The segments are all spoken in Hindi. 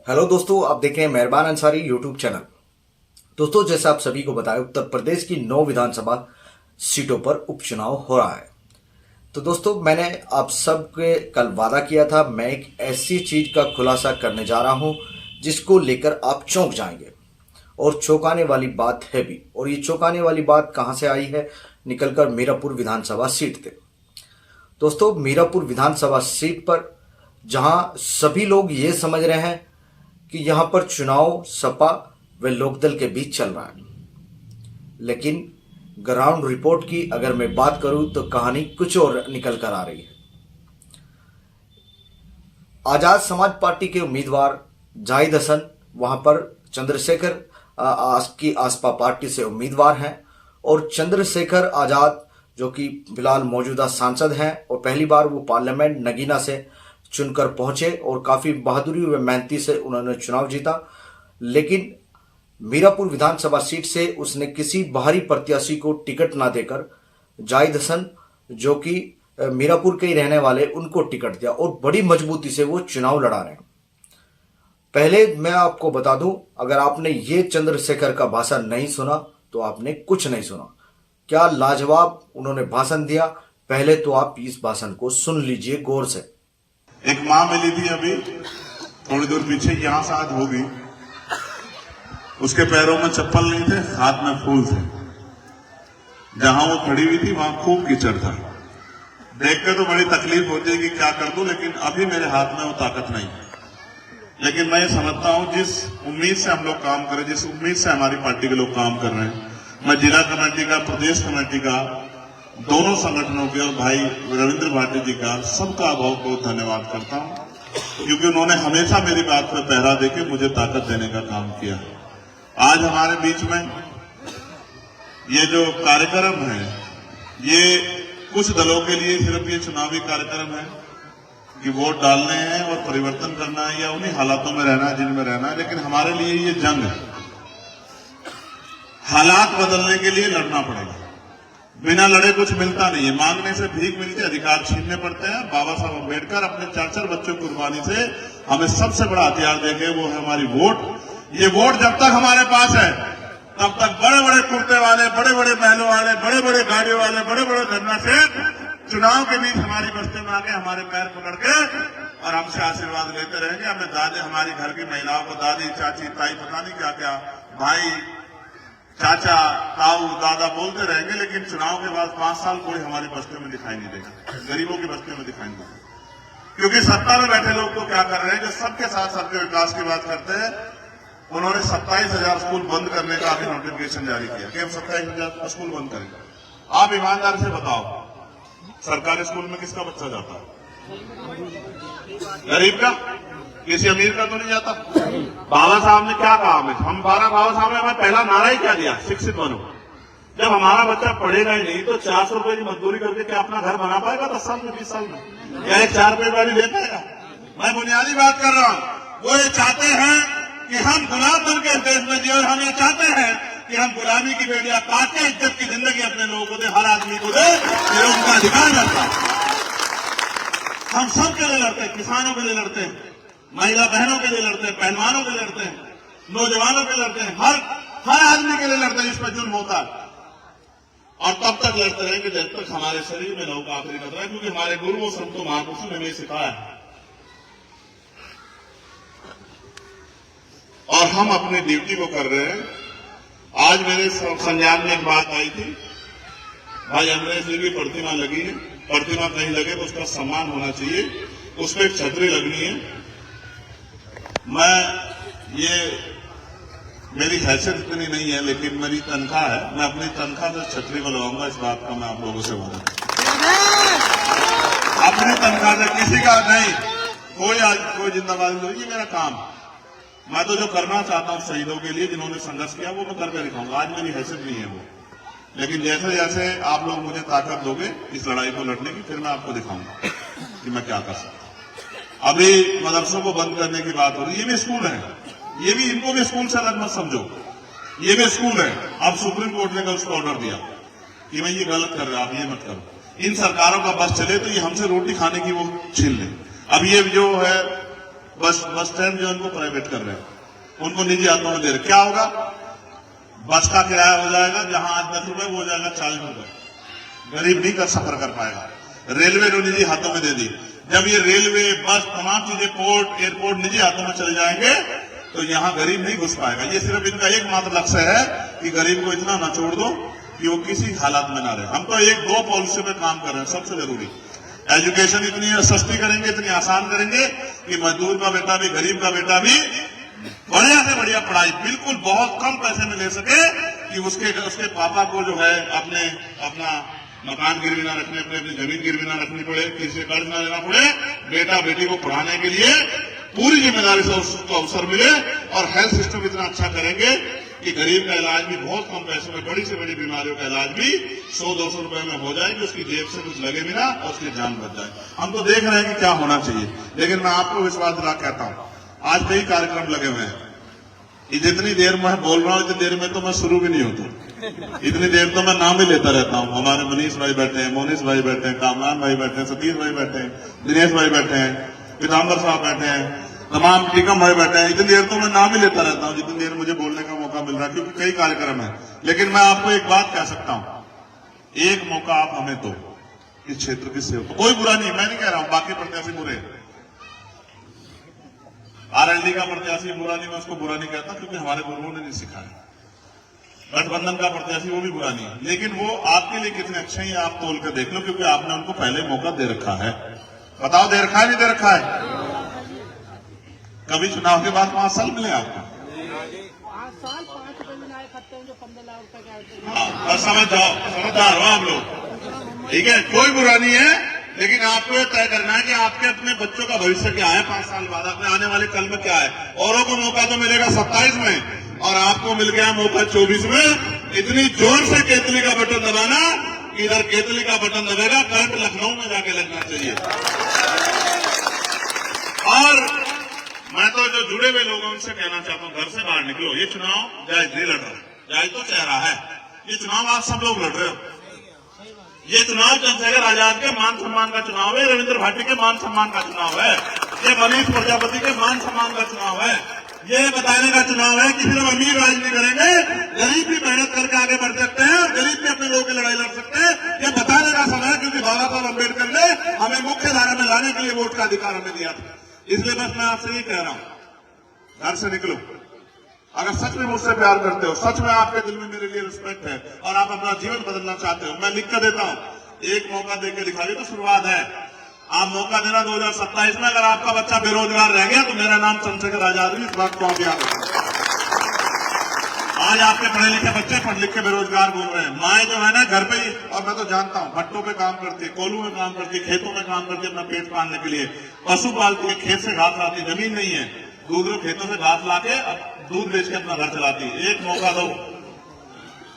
हेलो दोस्तों, आप देख रहे हैं मेहरबान अंसारी यूट्यूब चैनल। दोस्तों, जैसे आप सभी को बताया, उत्तर प्रदेश की 9 विधानसभा सीटों पर उपचुनाव हो रहा है। तो दोस्तों, मैंने आप सबके कल वादा किया था, मैं एक ऐसी चीज का खुलासा करने जा रहा हूं जिसको लेकर आप चौंक जाएंगे। और चौंकाने वाली बात है भी। और ये चौंकाने वाली बात कहां से आई है? निकलकर मीरापुर विधानसभा सीट थे। दोस्तों, मीरापुर विधानसभा सीट पर जहां सभी लोग ये समझ रहे हैं कि यहां पर चुनाव सपा व लोकदल के बीच चल रहा है, लेकिन ग्राउंड रिपोर्ट की अगर मैं बात करूं तो कहानी कुछ और निकल कर आ रही है। आजाद समाज पार्टी के उम्मीदवार जाहिद हसन वहां पर चंद्रशेखर की आसपा पार्टी से उम्मीदवार हैं। और चंद्रशेखर आजाद जो कि फिलहाल मौजूदा सांसद हैं और पहली बार वो पार्लियामेंट नगीना से चुनकर पहुंचे और काफी बहादुरी व मेहनती से उन्होंने चुनाव जीता। लेकिन मीरापुर विधानसभा सीट से उसने किसी बाहरी प्रत्याशी को टिकट ना देकर जाहिद हसन जो कि मीरापुर के ही रहने वाले उनको टिकट दिया और बड़ी मजबूती से वो चुनाव लड़ा रहे हैं। पहले मैं आपको बता दूं, अगर आपने ये चंद्रशेखर का भाषण नहीं सुना तो आपने कुछ नहीं सुना। क्या लाजवाब उन्होंने भाषण दिया। पहले तो आप इस भाषण को सुन लीजिए गौर से। एक माँ मिली थी अभी थोड़ी दूर पीछे, यहां से आज होगी। उसके पैरों में चप्पल नहीं थे, हाथ में फूल थे। जहां वो खड़ी हुई थी वहां खूब कीचड़ था। देख के तो बड़ी तकलीफ होती है कि क्या कर दूं, लेकिन अभी मेरे हाथ में वो ताकत नहीं। लेकिन मैं ये समझता हूं, जिस उम्मीद से हम लोग काम करें, जिस उम्मीद से हमारी पार्टी के लोग काम कर रहे हैं, मैं जिला कमेटी का, प्रदेश कमेटी का, दोनों संगठनों के और भाई रविंद्र भाटी जी का, सबका बहुत बहुत धन्यवाद करता हूं, क्योंकि उन्होंने हमेशा मेरी बात पर पहरा देके मुझे ताकत देने का काम किया। आज हमारे बीच में ये जो कार्यक्रम है, ये कुछ दलों के लिए सिर्फ ये चुनावी कार्यक्रम है कि वोट डालने हैं और परिवर्तन करना है या उन्हीं हालातों में रहना है जिनमें रहना है। लेकिन हमारे लिए ये जंग है। हालात बदलने के लिए लड़ना पड़ेगा। बिना लड़े कुछ मिलता नहीं है। मांगने से भीख मिलती, अधिकार छीनने पड़ते हैं। बाबा साहब अम्बेडकर अपने 4-4 बच्चों की कुर्बानी से हमें सबसे बड़ा हथियार देके, वो है हमारी वोट। ये वोट जब तक हमारे पास है तब तक बड़े बड़े कुर्ते वाले, बड़े बड़े महलों वाले, बड़े बड़े गाड़ियों वाले, बड़े बड़े धरना से चुनाव के बीच हमारी बस्ती में आके हमारे पैर पकड़ के और हमसे आशीर्वाद लेते रहेंगे। हमें दादी, हमारी घर की महिलाओं को दादी, चाची, ताई, पता नहीं क्या क्या, भाई, चाचा, ताऊ, दादा बोलते रहेंगे। लेकिन चुनाव के बाद 5 साल कोई हमारी बस्तियों में दिखाई नहीं देगा, गरीबों की बस्तियों में दिखाई नहीं देगा। क्योंकि सत्ता में बैठे लोग तो क्या कर रहे हैं, जो सबके साथ सबके विकास की बात करते हैं। उन्होंने 27,000 स्कूल बंद करने का अभी नोटिफिकेशन जारी किया कि हम 27,000 स्कूल बंद करेंगे। आप ईमानदार से बताओ, सरकारी स्कूल में किसका बच्चा जाता है? गरीब का, किसी अमीर का तो नहीं जाता। बाबा साहब ने क्या कहा हमें, हम बाबा साहब ने हमें पहला नारा ही क्या दिया, शिक्षित बनो। जब हमारा बच्चा पढ़ेगा ही नहीं तो 400 रुपए की मजदूरी करके क्या अपना घर बना पाएगा 10 साल में, 20 साल में? क्या एक 4 रुपए वाली ले पाएगा? मैं बुनियादी बात कर रहा हूं। वो ये चाहते हैं कि हम गुलाम बन के देश में जिए, और हम ये चाहते हैं कि हम गुलामी की बेड़ियां काट के इज्जत की जिंदगी अपने लोगों को दे, हर आदमी को दे। ये उनका अधिकार रहता है। हम सब के लिए लड़ते हैं, किसानों के लिए लड़ते हैं, महिला बहनों के लिए लड़ते हैं, पहलवानों के लिए लड़ते हैं, नौजवानों के लिए लड़ते हैं, हर आदमी के लिए लड़ते हैं जिस पर जुल्म होता है। और तब तक लड़ते रहेंगे जब तक हमारे शरीर में लहू का आखिरी कतरा है, क्योंकि हमारे गुरुओं संतों महापुरुषों ने हमें सिखाया है। और हम अपनी ड्यूटी को कर रहे हैं। आज मेरे संज्ञान में एक बात आई थी, भाई अमरेश जी की प्रतिमा लगी है, प्रतिमा कहीं लगे तो उसका सम्मान होना चाहिए, उस पर एक छतरी लगनी है। मैं ये मेरी हैसियत इतनी नहीं है, लेकिन मेरी तनख्वाह है, मैं अपनी तनख्वाह से छतरी को लगाऊंगा। इस बात का मैं आप लोगों से वादा अपनी तनख्वाह से, किसी का नहीं, कोई जिंदाबादी नहीं। ये मेरा काम, मैं तो जो करना चाहता हूं शहीदों के लिए जिन्होंने संघर्ष किया वो मैं करके दिखाऊंगा। आज मेरी हैसियत नहीं है वो, लेकिन जैसे जैसे आप लोग मुझे ताकत दोगे इस लड़ाई को लड़ने की, फिर मैं आपको दिखाऊंगा कि मैं क्या कर सकता हूं। अभी मदरसों को बंद करने की बात हो रही है, ये भी स्कूल है, ये भी, इनको भी स्कूल से अलग मत समझो, ये भी स्कूल है। अब सुप्रीम कोर्ट ने कल उसको ऑर्डर दिया कि भाई ये गलत कर रहे हो, आप ये मत करो। इन सरकारों का बस चले तो ये हमसे रोटी खाने की वो छीन ले। अब ये जो है बस स्टैंड जो उनको प्राइवेट कर रहे हैं, उनको निजी हाथों में दे रहे। क्या होगा? बस का किराया हो जाएगा, जहां आज 10 रुपए वो हो जाएगा 40 रुपए। गरीब नहीं कर सफर कर पाएगा। रेलवे ने निजी हाथों में दे दी। जब ये रेलवे, बस, तमाम चीजें, पोर्ट, एयरपोर्ट निजी हाथों में चले जाएंगे तो यहाँ गरीब नहीं घुस पाएगा। ये सिर्फ इनका एकमात्र लक्ष्य है कि गरीब को इतना ना छोड़ दो कि वो किसी हालात में ना रहे। हम तो 1-2 पॉलिसी पे काम कर रहे हैं। सबसे जरूरी एजुकेशन इतनी सस्ती करेंगे, इतनी आसान करेंगे कि मजदूर का बेटा भी, गरीब का बेटा भी बढ़िया से बढ़िया पढ़ाई बिल्कुल बहुत कम पैसे में ले सके कि उसके पापा को जो है अपना मकान गिरवी ना रखने, अपनी जमीन गिरवी ना रखनी पड़े, किसी से कर्ज ना लेना पड़े। बेटा बेटी को पढ़ाने के लिए पूरी जिम्मेदारी से उसको अवसर मिले। और हेल्थ सिस्टम इतना अच्छा करेंगे कि गरीब का इलाज भी बहुत कम पैसों में, बड़ी से बड़ी बीमारियों का इलाज भी 100-200 रुपए में हो जाए कि उसकी जेब से कुछ लगे भी ना और उसकी जान बच जाए। हम तो देख रहे हैं कि क्या होना चाहिए, लेकिन मैं आपको विश्वास दिला कहता हूं, आज कई कार्यक्रम लगे हुए हैं। जितनी देर मैं बोल रहा हूं इतनी देर में तो मैं शुरू भी नहीं होता। इतनी देर तो मैं नाम ही लेता रहता हूं। हमारे मनीष भाई बैठे हैं, मोनिश भाई बैठे हैं, कामरान भाई बैठे हैं, सतीश भाई बैठे हैं, दिनेश भाई बैठे हैं, पीताम्बर साहब बैठे हैं, तमाम टीकम भाई बैठे हैं। इतनी देर तो मैं नाम ही लेता रहता हूं जितनी देर मुझे बोलने का मौका मिल रहा है, क्योंकि कई कार्यक्रम है। लेकिन मैं आपको एक बात कह सकता हूं, एक मौका आप हमें दो इस क्षेत्र की सेवा। कोई बुरा नहीं, मैं नहीं कह रहा हूं बाकी प्रत्याशी बुरे। आरएलडी का प्रत्याशी बुरा नहीं, मैं उसको बुरा नहीं कहता, क्योंकि हमारे गुरुओं ने नहीं सिखाया। गठबंधन का प्रत्याशी वो भी बुरा नहीं है, लेकिन वो आपके लिए कितने अच्छे हैं आप तोल कर देख लो, क्योंकि आपने उनको पहले मौका दे रखा है। बताओ दे रखा है नहीं दे रखा है? कभी चुनाव के बाद 5 साल मिले आपको? 5 साल 5 रुपए में आए खाते हैं जो 15 लाख रुपए का। बस समझ जाओ, समझदार हो आप लोग, ठीक है? कोई बुरा नहीं है, लेकिन आपको ये तय करना है कि आपके अपने बच्चों का भविष्य क्या है 5 साल बाद, अपने आने वाले कल में क्या है। औरों को मौका तो मिलेगा 27 में और आपको मिल गया मौका 24 में। इतनी जोर से केतली का बटन दबाना कि इधर केतली का बटन दबेगा, करंट लखनऊ में जाके लगना चाहिए। और मैं तो जो जुड़े हुए लोगों उनसे कहना चाहता हूं, घर से बाहर निकलो। ये चुनाव जायज नहीं लड़ रहा, जायज तो चेहरा है। ये चुनाव आप सब लोग लड़ रहे हो। ये चुनाव चंद्रशेखर आजाद के मान सम्मान का चुनाव है, रविंद्र भाटी के मान सम्मान का चुनाव है, ये मनीष प्रजापति के मान सम्मान का चुनाव है। ये बताने का चुनाव है कि सिर्फ अमीर राज नहीं करेंगे, गरीब भी मेहनत करके आगे बढ़ सकते हैं, गरीब भी अपने लोगों की लड़ाई लड़ सकते हैं। ये बताने का समय है, क्योंकि बाबा साहब अम्बेडकर ने हमें मुख्य धारा में लाने के लिए वोट का अधिकार हमें दिया था। इसलिए बस मैं आपसे ये कह रहा हूं, घर से निकलो। अगर सच में मुझसे प्यार करते हो, सच में आपके दिल में मेरे लिए रिस्पेक्ट है और आप अपना जीवन बदलना चाहते हो, मैं लिख कर देता हूं, एक मौका देकर दिखाइए तो शुरुआत है। आप मौका देना 2027 में। अगर आपका बच्चा बेरोजगार रह गया तो मेरा नाम चंद्रशेखर आजाद है, इस बात को आप याद रखें। आज आपके पढ़े लिखे बच्चे पढ़ लिख के बेरोजगार घूम रहे हैं। माए जो है ना घर पे ही, और मैं तो जानता हूं, भट्टों पे काम करती है, कोलू में काम करती है, खेतों में काम करती है अपना पेट पालने के लिए, पशु पालती है, खेत से घास लाती है, जमीन नहीं है, दूध खेतों से घास लाके दूध बेच के अपना घर चलाती है। एक मौका दो,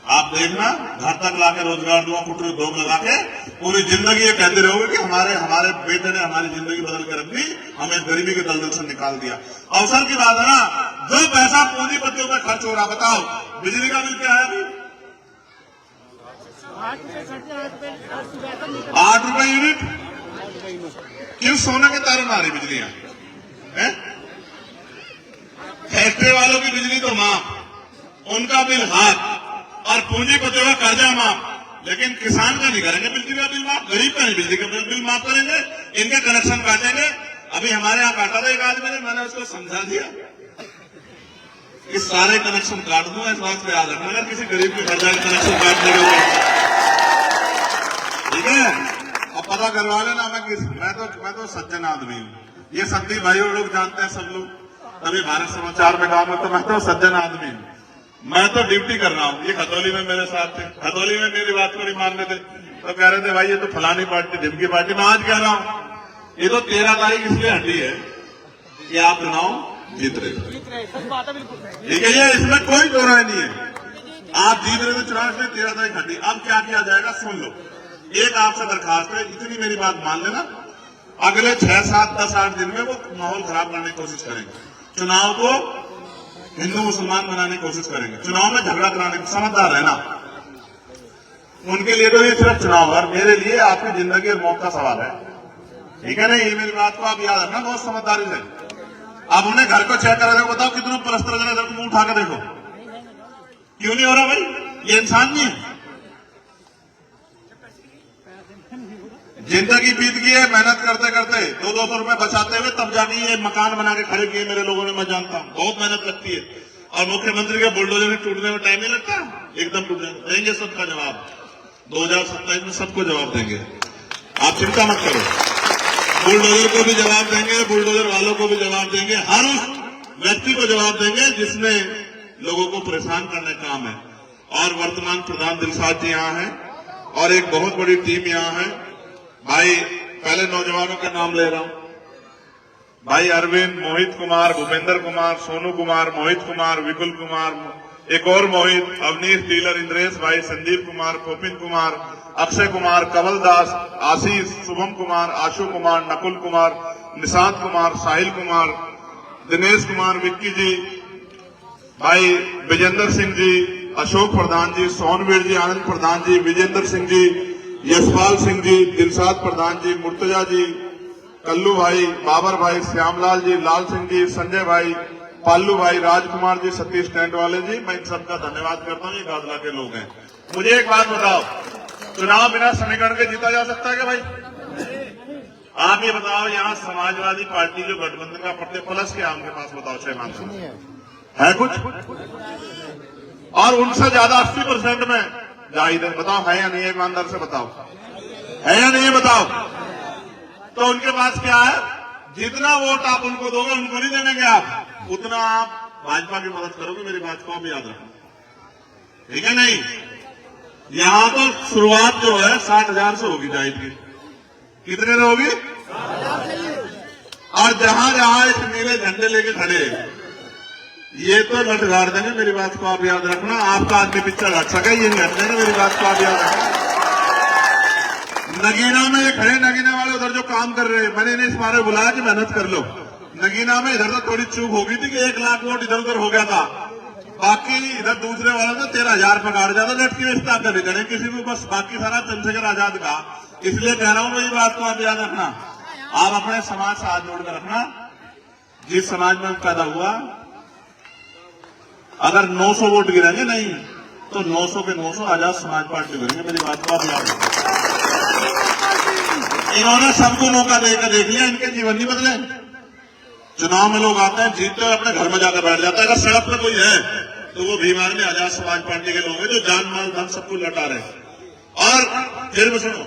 आप देखना, घर तक लाके रोजगार दूंगा, कुटरी उद्योग लगा के पूरी जिंदगी ये कहते रहोगे कि हमारे बेटे ने हमारी जिंदगी बदल कर रख दी, हमें गरीबी के दलदल से निकाल दिया। अवसर की बात है ना, जो पैसा पूंजीपतियों पे खर्च हो रहा, बताओ बिजली का बिल क्या है अभी? 8 रुपए यूनिट। क्यों? सोने के तारों आ रही बिजलियां है? फैक्ट्री वालों की बिजली तो माफ, उनका बिल हाथ, और पूंजीपतियों का कर्जा माफ, लेकिन किसान का नहीं करेंगे बिजली का बिल माफ, गरीब का नहीं बिजली का बिल माफ करेंगे, इनके कनेक्शन काटेंगे। अभी हमारे यहाँ काटा था एक आदमी ने, मैंने उसको समझा दिया कि सारे कनेक्शन काट दूंगा, इस बात को याद रखना, अगर किसी गरीब के कर्जा के कनेक्शन काट देगा, ठीक है? अब पता करवा लेना, मैं तो सज्जन आदमी हूँ। ये संदीप भाई और लोग जानते हैं, सब लोग, तभी भारत समाचार में काम है, तो मैं तो सज्जन आदमी हूँ। मैं तो ड्यूटी कर रहा हूँ। ये खतौली में मेरे साथ थे, खतौली में मेरी बात को नहीं मान रहे थे, तो कह रहे थे भाई ये तो फलानी पार्टी, ढिमकी पार्टी। मैं आज कह रहा हूँ ये तो 13 तारीख इसलिए हटी है कि आप चुनाव जीत रहे थे, ठीक है? ये इसमें कोई दो राय नहीं है, आप जीत रहे थे चुनाव, इसलिए 13 तारीख हटी। अब क्या किया जाएगा सुन लो। एक आपसे दरखास्त है, इतनी मेरी बात मान लेना, अगले 6, 7, 10, 8 दिन में वो माहौल खराब करने की कोशिश करेंगे, चुनाव को हिंदू मुसलमान बनाने की कोशिश करेंगे, चुनाव में झगड़ा कराने की। समझदार रहना, उनके लिए तो ये सिर्फ चुनाव है, मेरे लिए आपकी जिंदगी और मौत का सवाल है, ठीक है ना? ये मेरी बात को आप याद रखना बहुत समझदारी से। अब उन्हें घर को चेक करा देखो, बताओ कितना पलस्तर करा देखो, मुंह उठा के देखो, क्यों नहीं हो रहा भाई? ये इंसान नहीं है। जिंदगी बीत गई है मेहनत करते करते, 200 रुपए बचाते हुए, तब जाके ये मकान बना के खड़े किए मेरे लोगों ने, मैं जानता हूं बहुत मेहनत लगती है। और मुख्यमंत्री के बुलडोजर में टूटने में टाइम नहीं लगता, एकदम टूट देंगे सबका जवाब। 2027 में सबको जवाब देंगे, आप चिंता मत करो। बुलडोजर को भी जवाब देंगे, बुलडोजर वालों को भी जवाब देंगे, हर उस व्यक्ति को जवाब देंगे जिसने लोगों को परेशान करने का काम है। और वर्तमान प्रधान दिलशाद जी यहाँ हैं और एक बहुत बड़ी टीम यहाँ है। भाई पहले नौजवानों के नाम ले रहा हूं, भाई अरविंद, मोहित कुमार, भूपेंद्र कुमार, सोनू कुमार, मोहित कुमार, विपुल कुमार, एक और मोहित, अवनीश डीलर, इंद्रेश भाई, संदीप कुमार, कोपिन कुमार, अक्षय कुमार, कमल दास, आशीष, शुभम कुमार, आशु कुमार, नकुल कुमार, निशांत कुमार, साहिल कुमार, दिनेश कुमार, विक्की जी, भाई विजेंद्र सिंह जी, अशोक प्रधान जी, सोनवीर जी, आनंद प्रधान जी, विजेंद्र सिंह जी, यशपाल सिंह जी, दिलशाद प्रधान जी, मुर्तजा जी, कल्लू भाई, बाबर भाई, श्यामलाल जी, लाल सिंह जी, संजय भाई, पालू भाई, राजकुमार जी, सतीश टेंट वाले जी, मैं इन सबका धन्यवाद करता हूँ। ये गाजला के लोग हैं। मुझे एक बात बताओ, चुनाव बिना समीकरण के जीता जा सकता है क्या भाई? आप ये बताओ, यहाँ समाजवादी पार्टी जो गठबंधन का पड़ते प्लस के आपके पास बताओ 6 मानसून है कुछ? और उनसे ज्यादा 80% में जाहिद है, बताओ है या नहीं है? ईमानदार से बताओ, है या नहीं है बताओ। तो उनके पास क्या है? जितना वोट आप उनको दोगे उनको नहीं देंगे आप, उतना आप भाजपा की मदद करोगे। मेरी बात को भी याद रखना, ठीक है? नहीं, यहां तो शुरुआत जो है 60,000 से होगी जाहिद की। कितने से होगी? और जहां जहां इस नीले झंडे लेके खड़े, ये तो लटगाड़ देंगे। मेरी बात को आप याद रखना, आपका आदमी पिक्चर हट सके, ये नहीं हट देंगे। मेरी बात को आप याद रखना। नगीना में ये खड़े, नगीना वाले उधर जो काम कर रहे हैं, मैंने इन्हें इस बारे में बुलाया कि मेहनत कर लो। नगीना में इधर तो थोड़ी चूक हो गई थी कि 1 लाख वोट इधर उधर हो गया था, बाकी इधर दूसरे वाला तो 13,000 पर काट जाता। लटकी रिश्ता कर देते किसी को, बस बाकी सारा चंद्रशेखर आजाद का। इसलिए कह रहा हूं, मेरी बात को आप याद रखना। आप अपने समाज से हाथ जोड़कर रखना, जिस समाज में पैदा हुआ, अगर 900 वोट गिरेंगे नहीं तो 900 के 900 आजाद समाज पार्टी गिरेंगे। मेरी बात को आप याद रखना। इन्होंने सबको मौका देकर देख लिया, इनके जीवन नहीं बदले। चुनाव में लोग आते हैं, जीतते हैं, अपने घर में जाकर बैठ जाता है। अगर सड़क पर कोई है तो वो भीमार में आजाद समाज पार्टी के लोग हैं जो जान माल धन सबको लटा रहे हैं। और फिर भी सुनो,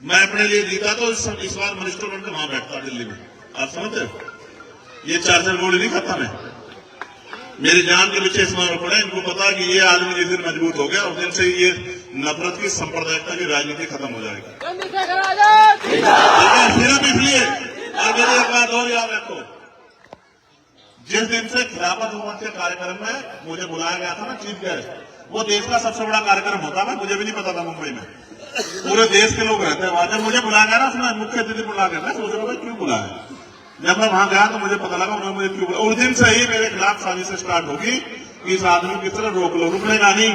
मैं अपने लिए जीता तो इस बार मिनिस्टर बनकर वहां बैठता दिल्ली में। आप समझते हो? ये 4 गोली नहीं खाता मैं, मेरी जान के पीछे इसमें पड़े। इनको पता कि ये आदमी जिस दिन मजबूत हो गया उस दिन से ये नफरत की, सांप्रदायिकता की राजनीति खत्म हो जाएगी। सिर्फ इसलिए, और मेरी एक बात और याद रखो, जिस दिन से खिलाफत हुकूमत के कार्यक्रम में मुझे बुलाया गया था ना चीफ गेस्ट, वो देश का सबसे बड़ा कार्यक्रम होता था। मुझे भी नहीं पता था, मुंबई में पूरे देश के लोग रहते हैं वहां। जब मुझे बुलाया गया ना, उसमें मुख्य अतिथि बुला गया, मैं सोच रहा था क्यों बुलाया। जब मैं वहां गया तो मुझे पता लगा उन्होंने मुझे क्यों बुलाया। उस दिन से ही मेरे खिलाफ साजिश स्टार्ट होगी कि इस आदमी की तरह रोक लो। रुकनेगा नहीं,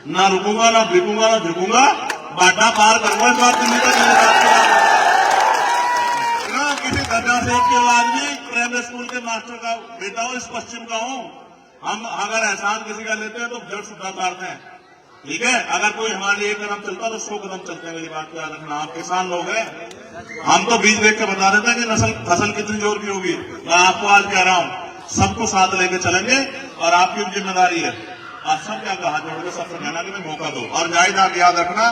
ना रुकूंगा, ना बिकूंगा, ना झुकूंगा, बाटा पार करूंगा इस बात दिल्ली तक। किसी दर्जा से एक आदमी प्राइमरी स्कूल के मास्टर का बेटा हो, इस पश्चिम का हूं। हम अगर एहसान किसी का लेते हैं तो जड़ सुधा काटते हैं, ठीक है? अगर कोई हमारे लिए 1 कदम चलता तो 100 कदम चलते हैं। मेरी बात को याद रखना। आप किसान लोग हैं, हम तो बीज देख के बता देते हैं कि फसल कितनी जोर की होगी। मैं आपको आज कह रहा हूं, सबको साथ लेके चलेंगे और आपकी भी जिम्मेदारी है। आप सब क्या कहा जोड़कर सबसे कहना कि मौका दो। और जाहिद आप याद रखना,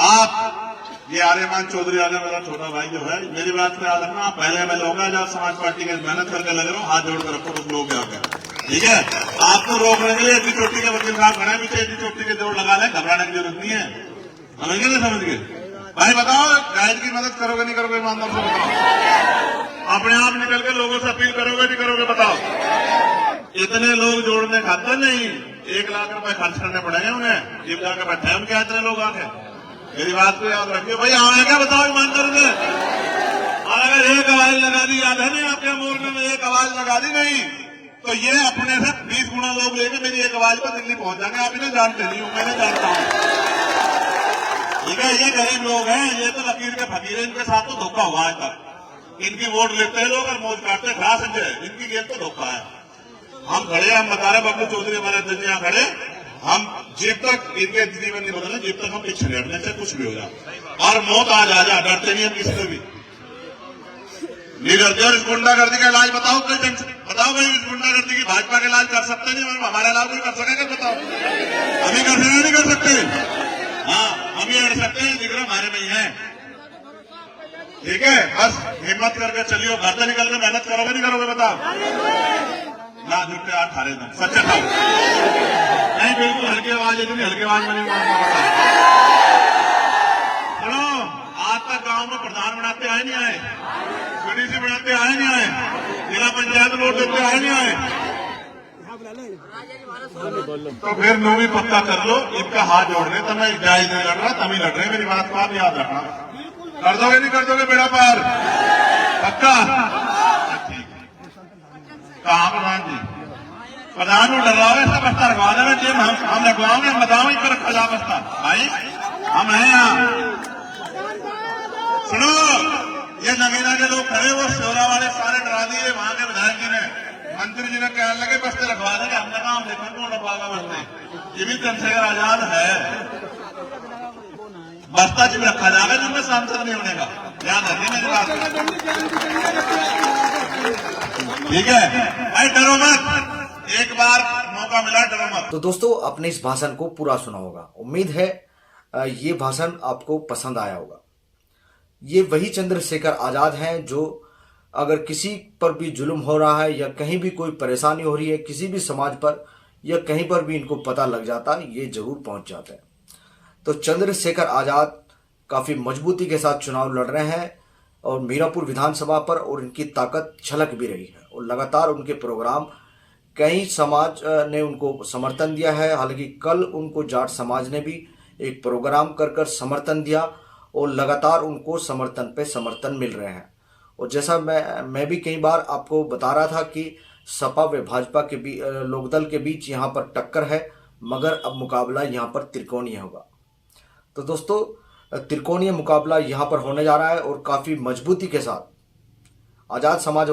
आप ये आर्यमान चौधरी आगे मेरा छोटा भाई जो है, मेरी बात को याद रखना। आप पहले में लोग हैं जब समाज पार्टी के मेहनत करके लगे रहो, हाथ जोड़कर रखो कुछ लोग आगे, ठीक है? आपको रोकने के लिए इतनी चोटी के वकील साहब खड़े पीछे, इतनी चोटी के जोड़ लगा लें, घबराने की जरूरत नहीं है। समझ गए? नहीं समझ गए? भाई बताओ, जाहिद की मदद करोगे नहीं करोगे? ईमानदार से बताओ। अपने आप निकल के लोगों से अपील करोगे नहीं करोगे? बताओ। इतने लोग जोड़ने खाते नहीं, 1 लाख रुपए खर्च करने पड़ेंगे उन्हें, जिम जाकर बैठे हैं उनके इतने लोग आके। मेरी बात को याद रखिए भाई। आए क्या बताओ ईमानदार से? और अगर एक आवाज लगा दी, याद है नहीं आपके मोर्चे में एक आवाज लगा दी नहीं तो ये अपने से 20 गुना लोग लेके मेरी एक आवाज पर दिल्ली पहुंच जाएंगे। आप इन्हें जानते नहीं हो, मैंने जानता हूं, ठीक है? ये गरीब लोग हैं, ये तो लकीर के फकीर हैं, इनके साथ तो धोखा हुआ है तक। इनकी वोट लेते हैं लोग और मौज काटते हैं। घास संजय, इनकी गेम तो धोखा है। हम खड़े, हम बता रहे बबलू चौधरी हमारे अध्यक्ष यहाँ खड़े, हम जब तक इनके जीवन नहीं बदले जब तक हम पीछे लड़ने से कुछ भी हो जाए, और मौत आ जा डरते नहीं हम किसी से भी नहीं डरते। और इस गुंडागर्दी का इलाज बताओ, कोई बताओ भाई, इस गुंडागर्दी की भाजपा का इलाज कर सकते नहीं, हमारा इलाज नहीं कर सकेगा, बताओ हम ही कर सकते नहीं कर सकते। हाँ, हम ही लड़ सकते हैं, जिक्र हमारे में ही है। ठीक है, बस हिम्मत करके चलियो, घर से निकल के मेहनत करोगे नहीं करोगे बताओ ना, जुटे 18 दिन सच्चे था नहीं, बिल्कुल हल्की आवाज, इतनी हल्की आवाज में नहीं सुनो। आज तक गांव में प्रधान बनाते आए नहीं आए, पीडीसी बनाते आए नहीं आए, जिला पंचायत वोट देते आए नहीं आए, तो फिर नो भी पक्का कर लो, इनका हाथ जोड़ रहे, तब मैं जायज नहीं लड़ रहा, तभी लड़ रहे, मेरी बात को आप याद रखना। कर दोगे नहीं कर दोगे बेड़ा पार पक्का? कहाँ प्रधान जी? प्रधान को डर रहा है, ऐसा बस्ता रखवा देना चाहिए, हम रखवाओगे, हम बताओ इस पर रखा जा बस्ता भाई, हम हैं यहाँ। सुनो, ये नगीना के लोग खड़े, वो शोरा वाले सारे डरा दिए, वहां के विधायक जी ने, मंत्री जी ने कहने लगे बस्ते रखवा देंगे, हमने कहा हम देखो कौन रखवाएगा बस्ते, ये भी चंद्रशेखर आजाद है, बस्ता जी में रखा जाएगा जिनमें सांसद नहीं होने का, ध्यान रखिए मेरी बात। ठीक है भाई, डरो मत, एक बार मौका मिला, डरो मत। तो दोस्तों, आपने इस भाषण को पूरा सुना होगा, उम्मीद है ये भाषण आपको पसंद आया होगा। ये वही चंद्रशेखर आजाद हैं जो अगर किसी पर भी जुल्म हो रहा है या कहीं भी कोई परेशानी हो रही है किसी भी समाज पर या कहीं पर भी इनको पता लग जाता है, ये जरूर पहुंच जाते हैं। तो चंद्रशेखर आजाद काफी मजबूती के साथ चुनाव लड़ रहे हैं और मीरापुर विधानसभा पर, और इनकी ताकत झलक भी रही है, और लगातार उनके प्रोग्राम कई समाज ने उनको समर्थन दिया है। हालांकि कल उनको जाट समाज ने भी एक प्रोग्राम कर समर्थन दिया और लगातार उनको समर्थन पे समर्थन मिल रहे हैं। और जैसा मैं भी कई बार आपको बता रहा था कि सपा व भाजपा के बीच, लोकदल के बीच यहाँ पर टक्कर है, मगर अब मुकाबला यहाँ पर त्रिकोणीय होगा। तो दोस्तों, त्रिकोणीय मुकाबला यहाँ पर होने जा रहा है और काफी मजबूती के साथ आजाद समाज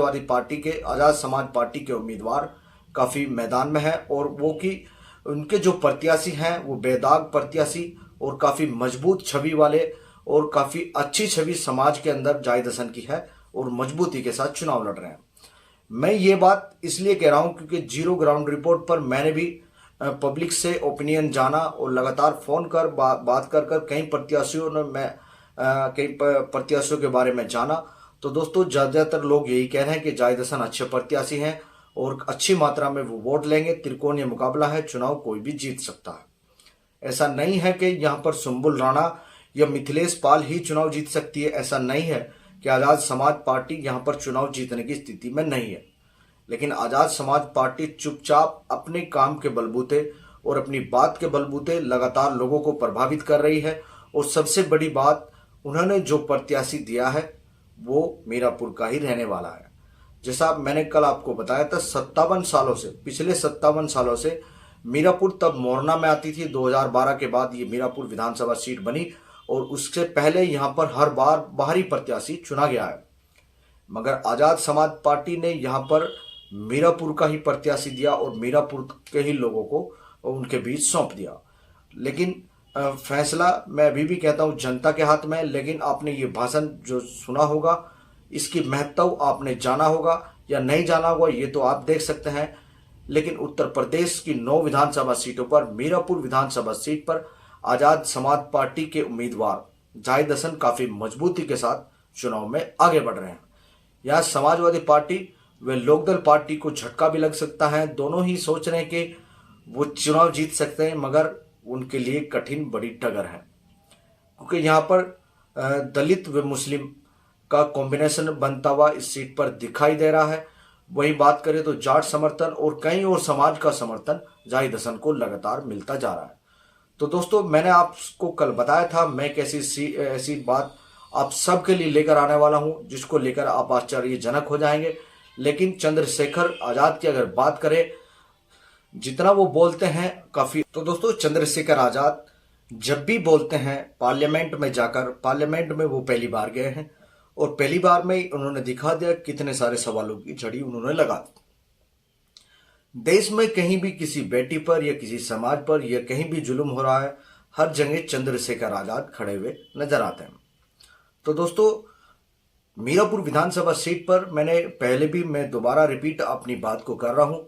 पार्टी के उम्मीदवार काफी मैदान में है, और वो कि उनके जो प्रत्याशी हैं वो बेदाग प्रत्याशी और काफी मजबूत छवि वाले और काफी अच्छी छवि समाज के अंदर जाहिद हसन की है और मजबूती के साथ चुनाव लड़ रहे हैं। मैं ये बात इसलिए कह रहा हूं क्योंकि जीरो ग्राउंड रिपोर्ट पर मैंने भी पब्लिक से ओपिनियन जाना और लगातार फोन कर बात कर कई प्रत्याशियों के बारे में जाना। तो दोस्तों, ज्यादातर लोग यही कह रहे हैं कि जाहिद हसन अच्छे प्रत्याशी हैं और अच्छी मात्रा में वो वोट लेंगे। त्रिकोणीय मुकाबला है, चुनाव कोई भी जीत सकता है। ऐसा नहीं है कि यहाँ पर सुम्बुल राणा या मिथिलेश पाल ही चुनाव जीत सकती है, ऐसा नहीं है कि आजाद समाज पार्टी यहाँ पर चुनाव जीतने की स्थिति में नहीं है। लेकिन आजाद समाज पार्टी चुपचाप अपने काम के बलबूते और अपनी बात के बलबूते लगातार लोगों को प्रभावित कर रही है। और सबसे बड़ी बात, उन्होंने जो प्रत्याशी दिया है वो मीरापुर का ही रहने वाला है। जैसा मैंने कल आपको बताया था, 57 सालों से, पिछले 57 सालों से मीरापुर तब मोरना में आती थी। 2012 के बाद ये मीरापुर विधानसभा सीट बनी और उससे पहले यहाँ पर हर बार बाहरी प्रत्याशी चुना गया है, मगर आजाद समाज पार्टी ने यहाँ पर मीरापुर का ही प्रत्याशी दिया और मीरापुर के ही लोगों को उनके बीच सौंप दिया। लेकिन फैसला मैं अभी भी कहता हूँ जनता के हाथ में है। लेकिन आपने ये भाषण जो सुना होगा, इसकी महत्व आपने जाना होगा या नहीं जाना होगा ये तो आप देख सकते हैं। लेकिन उत्तर प्रदेश की 9 विधानसभा सीटों पर, मीरापुर विधानसभा सीट पर आजाद समाज पार्टी के उम्मीदवार जाहिद हसन काफी मजबूती के साथ चुनाव में आगे बढ़ रहे हैं। यहाँ समाजवादी पार्टी व लोकदल पार्टी को झटका भी लग सकता है। दोनों ही सोच रहे हैं कि वो चुनाव जीत सकते हैं, मगर उनके लिए कठिन बड़ी टक्कर है, क्योंकि यहाँ पर दलित व मुस्लिम का कॉम्बिनेशन बनता हुआ इस सीट पर दिखाई दे रहा है। वही बात करें तो जाट समर्थन और कई और समाज का समर्थन जाहिद हसन को लगातार मिलता जा रहा है। तो दोस्तों, मैंने आपको कल बताया था मैं कैसी ऐसी बात आप सबके लिए लेकर आने वाला हूं जिसको लेकर आप आश्चर्यजनक हो जाएंगे। लेकिन चंद्रशेखर आजाद की अगर बात करें, जितना वो बोलते हैं काफी। तो दोस्तों, चंद्रशेखर आजाद जब भी बोलते हैं पार्लियामेंट में जाकर, पार्लियामेंट में वो पहली बार गए हैं और पहली बार में उन्होंने दिखा दिया कितने सारे सवालों की झड़ी उन्होंने लगा दी। देश में कहीं भी किसी बेटी पर या किसी समाज पर या कहीं भी जुल्म हो रहा है, हर जगह चंद्रशेखर आजाद खड़े हुए नजर आते हैं। तो दोस्तों, मीरापुर विधानसभा सीट पर मैं दोबारा रिपीट अपनी बात को कर रहा हूं,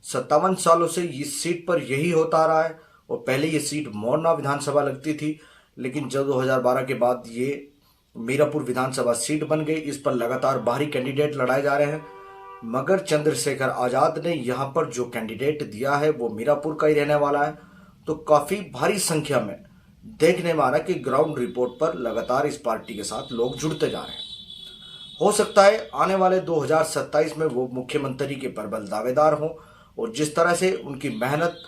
57 सालों से इस सीट पर यही होता आ रहा है। और पहले ये सीट मोरना विधानसभा लगती थी, लेकिन जब 2012 के बाद ये मीरापुर विधानसभा सीट बन गई। इस पर लगातार बाहरी कैंडिडेट लड़ाए जा रहे हैं, मगर चंद्रशेखर आजाद ने यहाँ पर जो कैंडिडेट दिया है वो मीरापुर का ही रहने वाला है। तो काफी भारी संख्या में देखने में आ रहा है कि ग्राउंड रिपोर्ट पर लगातार इस पार्टी के साथ लोग जुड़ते जा रहे हैं। हो सकता है आने वाले 2027 में वो मुख्यमंत्री के प्रबल दावेदार हों, और जिस तरह से उनकी मेहनत,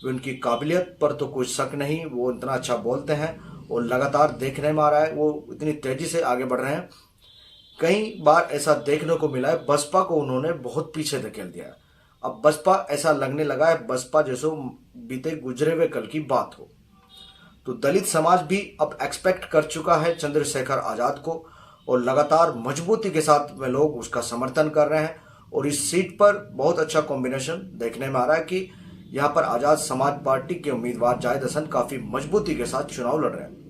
उनकी काबिलियत पर तो कोई शक नहीं, वो इतना अच्छा बोलते हैं और लगातार देखने में आ रहा है वो इतनी तेजी से आगे बढ़ रहे हैं। कई बार ऐसा देखने को मिला है बसपा को उन्होंने बहुत पीछे धकेल दिया है। अब बसपा ऐसा लगने लगा है बसपा जैसे बीते गुजरे हुए कल की बात हो। तो दलित समाज भी अब एक्सपेक्ट कर चुका है चंद्रशेखर आजाद को, और लगातार मजबूती के साथ में लोग उसका समर्थन कर रहे हैं। और इस सीट पर बहुत अच्छा कॉम्बिनेशन देखने में आ रहा है कि यहाँ पर आजाद समाज पार्टी के उम्मीदवार जाहिद हसन काफी मजबूती के साथ चुनाव लड़ रहे हैं।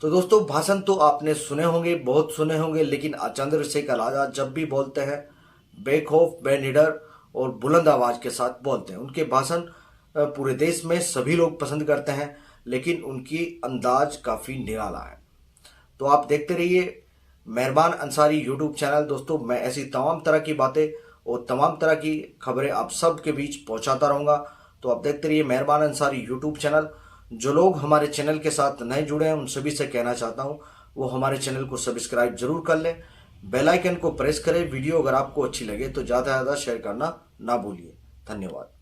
तो दोस्तों, भाषण तो आपने सुने होंगे, बहुत सुने होंगे, लेकिन चंद्रशेखर आजाद जब भी बोलते हैं बेखौफ, बेनिडर और बुलंद आवाज के साथ बोलते हैं। उनके भाषण पूरे देश में सभी लोग पसंद करते हैं, लेकिन उनकी अंदाज काफी निराला है। तो आप देखते रहिए मेहरबान अंसारी यूट्यूब चैनल। दोस्तों, मैं ऐसी तमाम तरह की बातें और तमाम तरह की खबरें आप सब के बीच पहुंचाता रहूंगा। तो आप देखते रहिए मेहरबान अंसारी यूट्यूब चैनल। जो लोग हमारे चैनल के साथ नए जुड़े हैं उन सभी से कहना चाहता हूं वो हमारे चैनल को सब्सक्राइब जरूर कर लें, बेल आइकन को प्रेस करें। वीडियो अगर आपको अच्छी लगे तो ज़्यादा से ज़्यादा शेयर करना ना भूलिए। धन्यवाद।